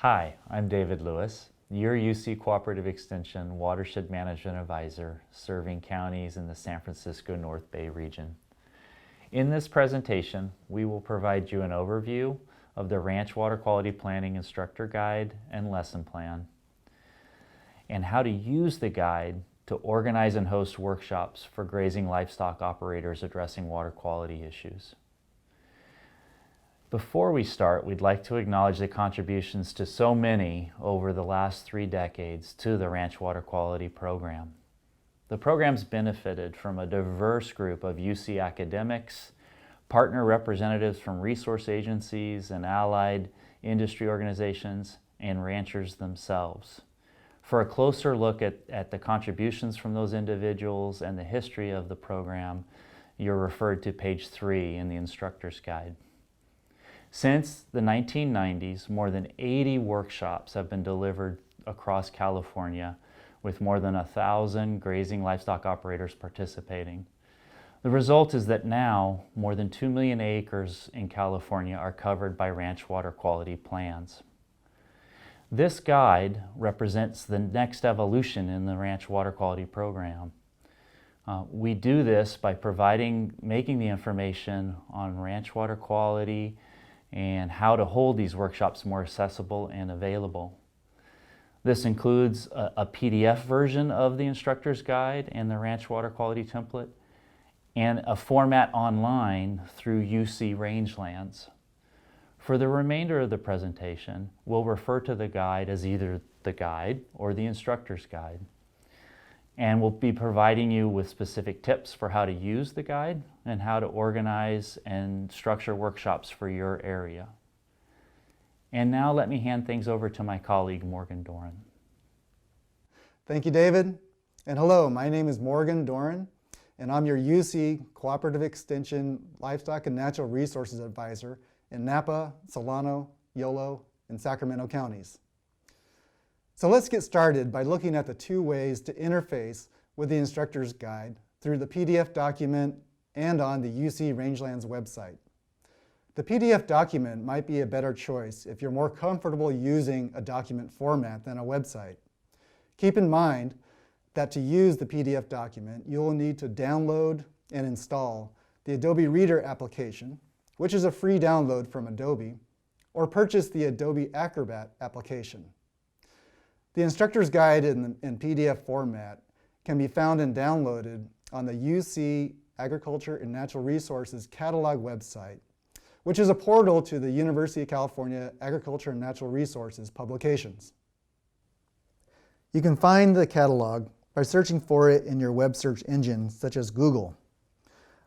Hi, I'm David Lewis, your UC Cooperative Extension Watershed Management Advisor serving counties in the San Francisco North Bay region. In this presentation, we will provide you an overview of the Ranch Water Quality Planning Instructor Guide and Lesson Plan, and how to use the guide to organize and host workshops for grazing livestock operators addressing water quality issues. Before we start, we'd like to acknowledge the contributions to so many over the last 3 decades to the Ranch Water Quality Program. The program's benefited from a diverse group of UC academics, partner representatives from resource agencies and allied industry organizations, and ranchers themselves. For a closer look at the contributions from those individuals and the history of the program, you're referred to page 3 in the Instructor's Guide. Since the 1990s, more than 80 workshops have been delivered across California, with more than 1,000 grazing livestock operators participating. The result is that now, more than 2 million acres in California are covered by ranch water quality plans. This guide represents the next evolution in the ranch water quality program. We do this by making the information on ranch water quality and how to hold these workshops more accessible and available. This includes a PDF version of the Instructor's Guide and the Ranch Water Quality Template, and a format online through UC Rangelands. For the remainder of the presentation, we'll refer to the guide as either the guide or the Instructor's Guide. And we'll be providing you with specific tips for how to use the guide and how to organize and structure workshops for your area. And now let me hand things over to my colleague, Morgan Doran. Thank you, David. And hello, my name is Morgan Doran, and I'm your UC Cooperative Extension Livestock and Natural Resources Advisor in Napa, Solano, Yolo, and Sacramento counties. So let's get started by looking at the 2 ways to interface with the Instructor's Guide through the PDF document and on the UC Rangelands website. The PDF document might be a better choice if you're more comfortable using a document format than a website. Keep in mind that to use the PDF document, you will need to download and install the Adobe Reader application, which is a free download from Adobe, or purchase the Adobe Acrobat application. The Instructor's Guide in PDF format can be found and downloaded on the UC Agriculture and Natural Resources catalog website, which is a portal to the University of California Agriculture and Natural Resources publications. You can find the catalog by searching for it in your web search engine, such as Google.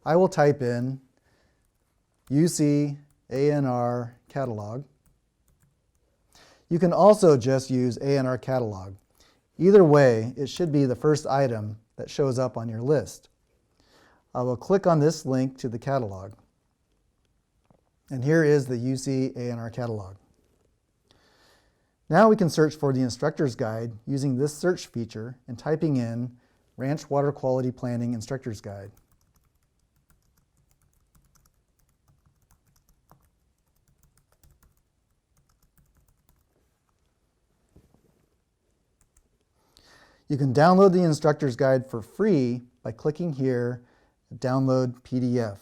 I will type in UC ANR catalog. You can also just use ANR catalog. Either way, it should be the first item that shows up on your list. I will click on this link to the catalog. And here is the UC ANR catalog. Now we can search for the Instructor's Guide using this search feature and typing in Ranch Water Quality Planning Instructor's Guide. You can download the Instructor's Guide for free by clicking here, Download PDF.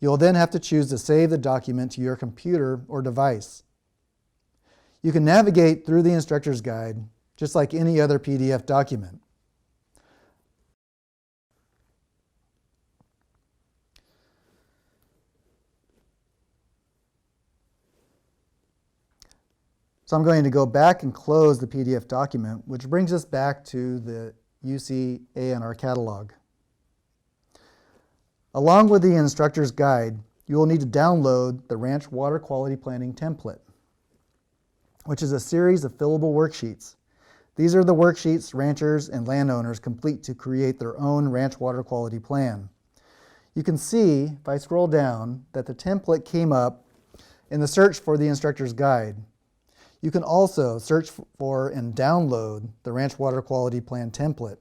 You'll then have to choose to save the document to your computer or device. You can navigate through the Instructor's Guide just like any other PDF document. So I'm going to go back and close the PDF document, which brings us back to the UC ANR catalog. Along with the Instructor's Guide, you will need to download the Ranch Water Quality Planning Template, which is a series of fillable worksheets. These are the worksheets ranchers and landowners complete to create their own ranch water quality plan. You can see, if I scroll down, that the template came up in the search for the Instructor's Guide. You can also search for and download the Ranch Water Quality Plan template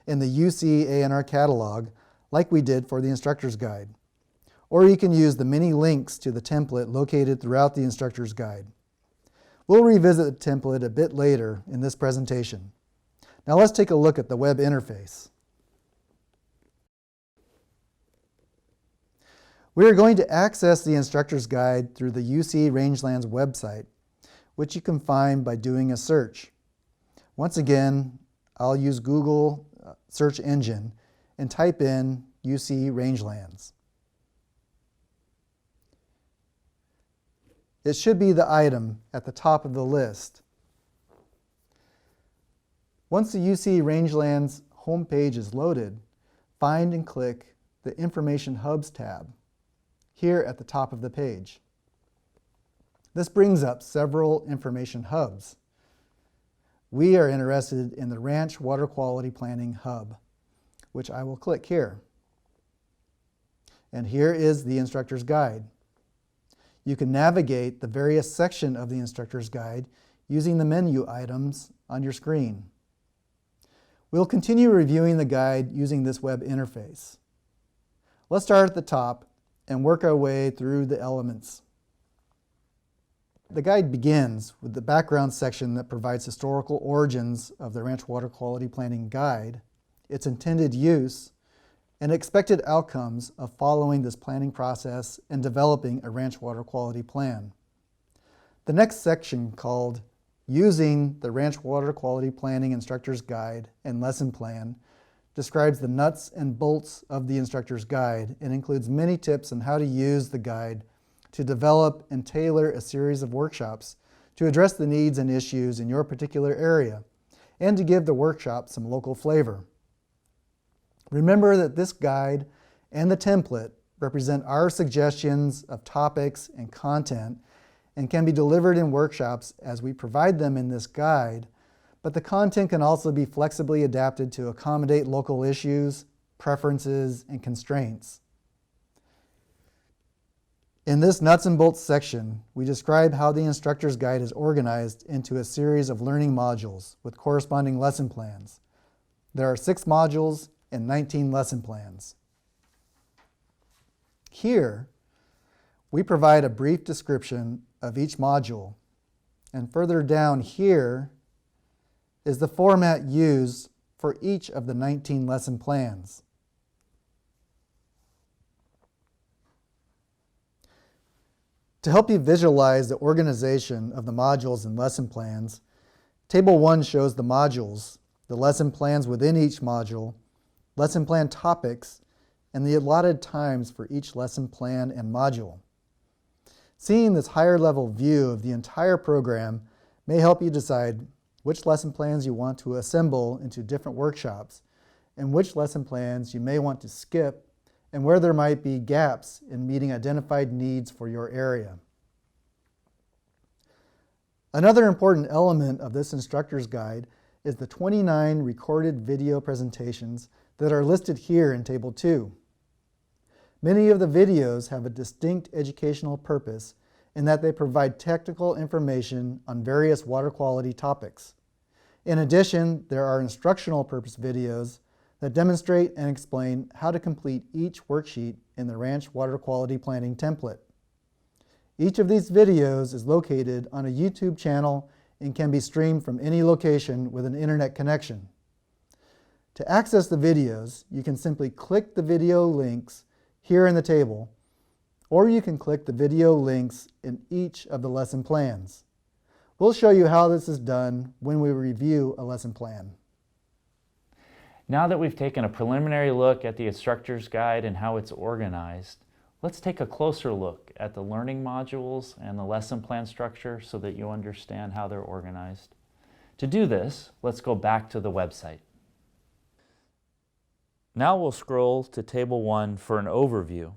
in the UC ANR catalog like we did for the Instructor's Guide. Or you can use the many links to the template located throughout the Instructor's Guide. We'll revisit the template a bit later in this presentation. Now let's take a look at the web interface. We are going to access the instructor's guide through the UC Rangelands website, which you can find by doing a search. Once again, I'll use Google search engine and type in UC Rangelands. It should be the item at the top of the list. Once the UC Rangelands homepage is loaded, find and click the Information Hubs tab here at the top of the page. This brings up several information hubs. We are interested in the Ranch Water Quality Planning Hub, which I will click here. And here is the instructor's guide. You can navigate the various sections of the instructor's guide using the menu items on your screen. We'll continue reviewing the guide using this web interface. Let's start at the top and work our way through the elements. The guide begins with the background section that provides historical origins of the Ranch Water Quality Planning Guide, its intended use, and expected outcomes of following this planning process and developing a ranch water quality plan. The next section, called Using the Ranch Water Quality Planning Instructor's Guide and Lesson Plan, describes the nuts and bolts of the instructor's guide and includes many tips on how to use the guide to develop and tailor a series of workshops to address the needs and issues in your particular area and to give the workshop some local flavor. Remember that this guide and the template represent our suggestions of topics and content and can be delivered in workshops as we provide them in this guide, but the content can also be flexibly adapted to accommodate local issues, preferences, and constraints. In this nuts and bolts section, we describe how the instructor's guide is organized into a series of learning modules with corresponding lesson plans. There are 6 modules and 19 lesson plans. Here, we provide a brief description of each module, and further down here is the format used for each of the 19 lesson plans. To help you visualize the organization of the modules and lesson plans, Table 1 shows the modules, the lesson plans within each module, lesson plan topics, and the allotted times for each lesson plan and module. Seeing this higher level view of the entire program may help you decide which lesson plans you want to assemble into different workshops and which lesson plans you may want to skip and where there might be gaps in meeting identified needs for your area. Another important element of this instructor's guide is the 29 recorded video presentations that are listed here in Table 2. Many of the videos have a distinct educational purpose in that they provide technical information on various water quality topics. In addition, there are instructional purpose videos that demonstrate and explain how to complete each worksheet in the Ranch Water Quality Planning template. Each of these videos is located on a YouTube channel and can be streamed from any location with an internet connection. To access the videos, you can simply click the video links here in the table, or you can click the video links in each of the lesson plans. We'll show you how this is done when we review a lesson plan. Now that we've taken a preliminary look at the instructor's guide and how it's organized, let's take a closer look at the learning modules and the lesson plan structure so that you understand how they're organized. To do this, let's go back to the website. Now we'll scroll to Table 1 for an overview.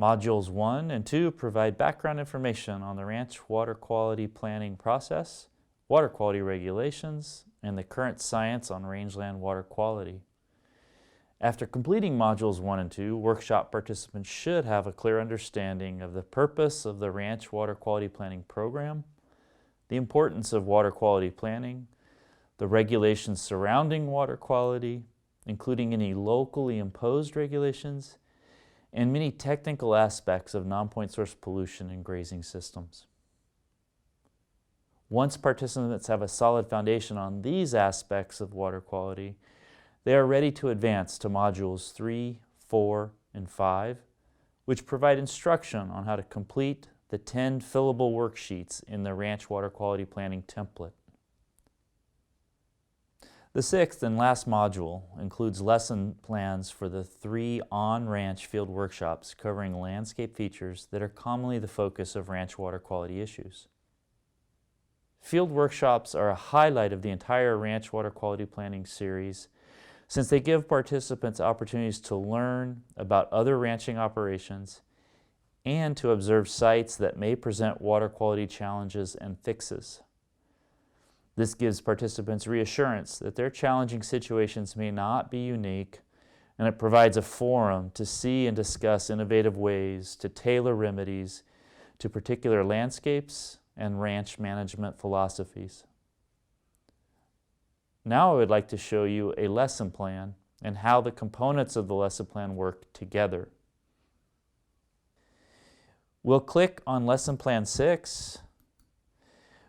Modules 1 and 2 provide background information on the ranch water quality planning process, water quality regulations, and the current science on rangeland water quality. After completing Modules 1 and 2, workshop participants should have a clear understanding of the purpose of the Ranch Water Quality Planning Program, the importance of water quality planning, the regulations surrounding water quality, including any locally imposed regulations, and many technical aspects of non-point source pollution in grazing systems. Once participants have a solid foundation on these aspects of water quality, they are ready to advance to modules 3, 4, and 5, which provide instruction on how to complete the 10 fillable worksheets in the Ranch Water Quality Planning template. The 6th and last module includes lesson plans for the 3 on-ranch field workshops covering landscape features that are commonly the focus of ranch water quality issues. Field workshops are a highlight of the entire Ranch Water Quality Planning series since they give participants opportunities to learn about other ranching operations and to observe sites that may present water quality challenges and fixes. This gives participants reassurance that their challenging situations may not be unique, and it provides a forum to see and discuss innovative ways to tailor remedies to particular landscapes and ranch management philosophies. Now I would like to show you a lesson plan and how the components of the lesson plan work together. We'll click on Lesson Plan 6,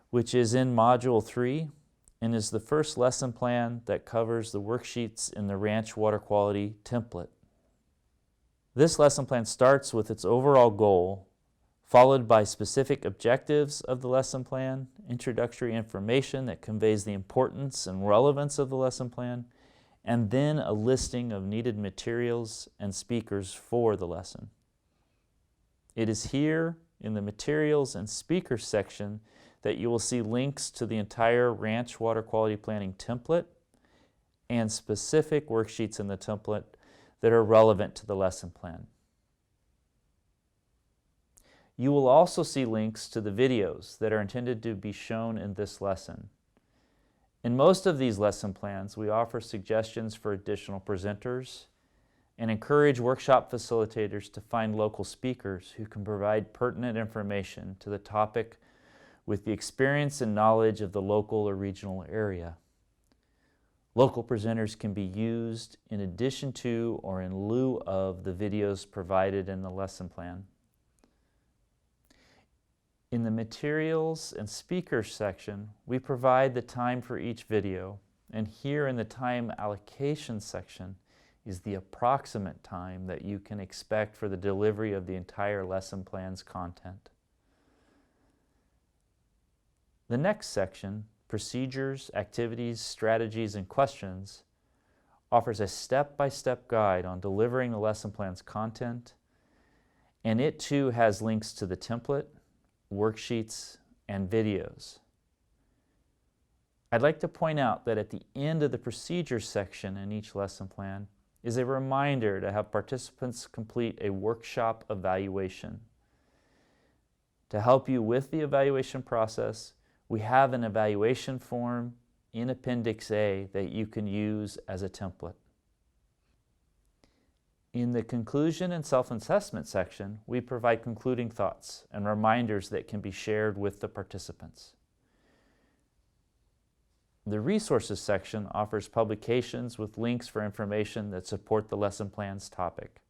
which is in Module 3 and is the first lesson plan that covers the worksheets in the Ranch Water Quality template. This lesson plan starts with its overall goal, followed by specific objectives of the lesson plan, introductory information that conveys the importance and relevance of the lesson plan, and then a listing of needed materials and speakers for the lesson. It is here in the Materials and Speakers section that you will see links to the entire Ranch Water Quality Planning template and specific worksheets in the template that are relevant to the lesson plan. You will also see links to the videos that are intended to be shown in this lesson. In most of these lesson plans, we offer suggestions for additional presenters and encourage workshop facilitators to find local speakers who can provide pertinent information to the topic with the experience and knowledge of the local or regional area. Local presenters can be used in addition to or in lieu of the videos provided in the lesson plan. In the Materials and Speakers section, we provide the time for each video, and here in the Time Allocation section is the approximate time that you can expect for the delivery of the entire lesson plan's content. The next section, Procedures, Activities, Strategies, and Questions, offers a step-by-step guide on delivering the lesson plan's content, and it too has links to the template, worksheets, and videos. I'd like to point out that at the end of the Procedures section in each lesson plan is a reminder to have participants complete a workshop evaluation. To help you with the evaluation process, we have an evaluation form in Appendix A that you can use as a template. In the Conclusion and Self-Assessment section, we provide concluding thoughts and reminders that can be shared with the participants. The Resources section offers publications with links for information that support the lesson plan's topic.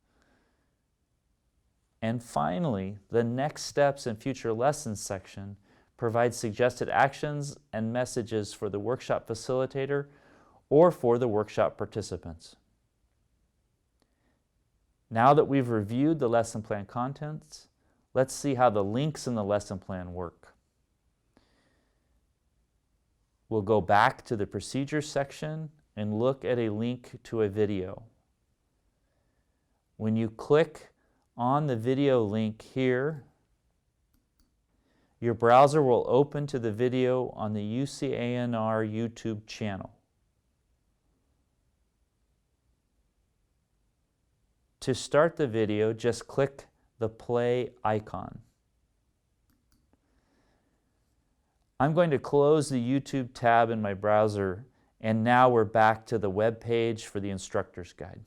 And finally, the Next Steps and Future Lessons section provides suggested actions and messages for the workshop facilitator or for the workshop participants. Now that we've reviewed the lesson plan contents, let's see how the links in the lesson plan work. We'll go back to the Procedures section and look at a link to a video. When you click on the video link here, your browser will open to the video on the UCANR YouTube channel. To start the video, just click the play icon. I'm going to close the YouTube tab in my browser, and now we're back to the web page for the instructor's guide.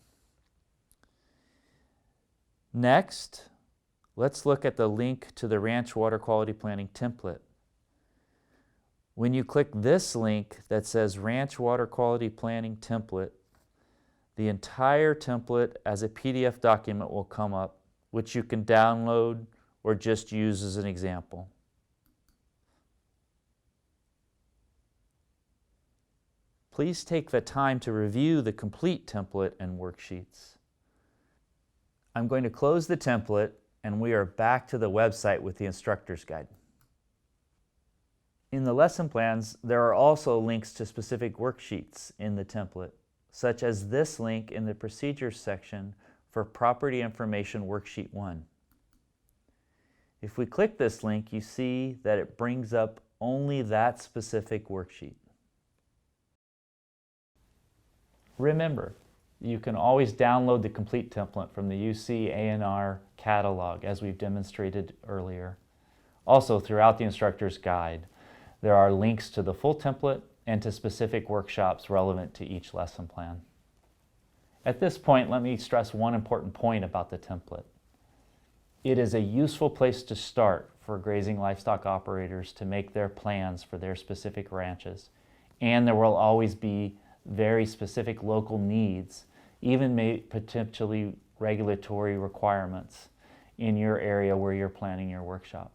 Next, let's look at the link to the Ranch Water Quality Planning template. When you click this link that says Ranch Water Quality Planning Template, the entire template as a PDF document will come up, which you can download or just use as an example. please take the time to review the complete template and worksheets. I'm going to close the template and we are back to the website with the instructor's guide. In the lesson plans, there are also links to specific worksheets in the template, such as this link in the Procedures section for Property Information Worksheet 1. If we click this link, you see that it brings up only that specific worksheet. Remember, you can always download the complete template from the UC A&R catalog, as we've demonstrated earlier. Also, throughout the instructor's guide, there are links to the full template and to specific workshops relevant to each lesson plan. At this point, let me stress one important point about the template. It is a useful place to start for grazing livestock operators to make their plans for their specific ranches, and there will always be very specific local needs, even potentially regulatory requirements in your area where you're planning your workshop.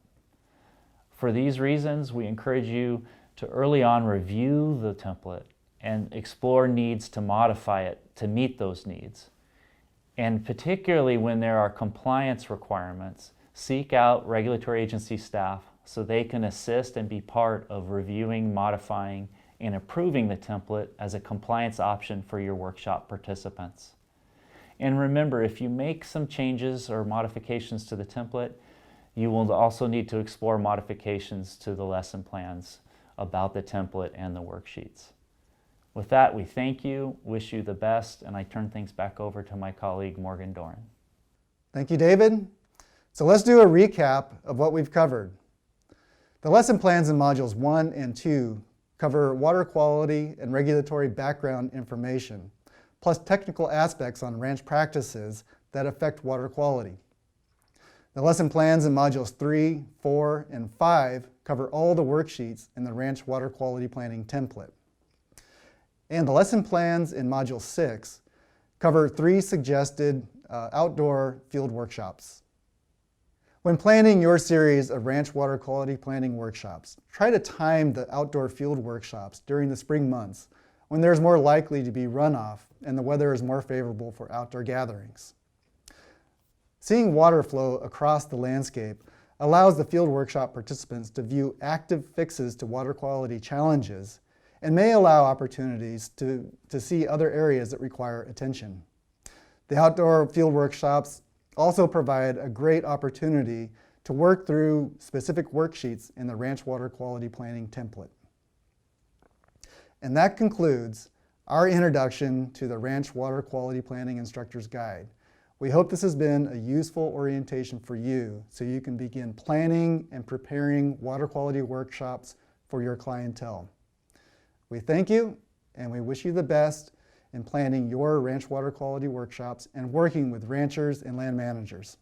For these reasons, we encourage you to early on review the template and explore needs to modify it to meet those needs. And particularly when there are compliance requirements, seek out regulatory agency staff so they can assist and be part of reviewing, modifying, and approving the template as a compliance option for your workshop participants. And remember, if you make some changes or modifications to the template, you will also need to explore modifications to the lesson plans about the template and the worksheets. With that, we thank you, wish you the best, and I turn things back over to my colleague, Morgan Doran. Thank you, David. So let's do a recap of what we've covered. The lesson plans in modules 1 and 2 cover water quality and regulatory background information, plus technical aspects on ranch practices that affect water quality. The lesson plans in modules 3, 4, and 5 cover all the worksheets in the ranch water quality planning template. And the lesson plans in module 6 cover 3 suggested outdoor field workshops. When planning your series of ranch water quality planning workshops, try to time the outdoor field workshops during the spring months when there's more likely to be runoff and the weather is more favorable for outdoor gatherings. Seeing water flow across the landscape allows the field workshop participants to view active fixes to water quality challenges and may allow opportunities to see other areas that require attention. The outdoor field workshops also provide a great opportunity to work through specific worksheets in the ranch water quality planning template. And that concludes our introduction to the Ranch Water Quality Planning Instructor's Guide. We hope this has been a useful orientation for you so you can begin planning and preparing water quality workshops for your clientele. We thank you and we wish you the best in planning your ranch water quality workshops and working with ranchers and land managers.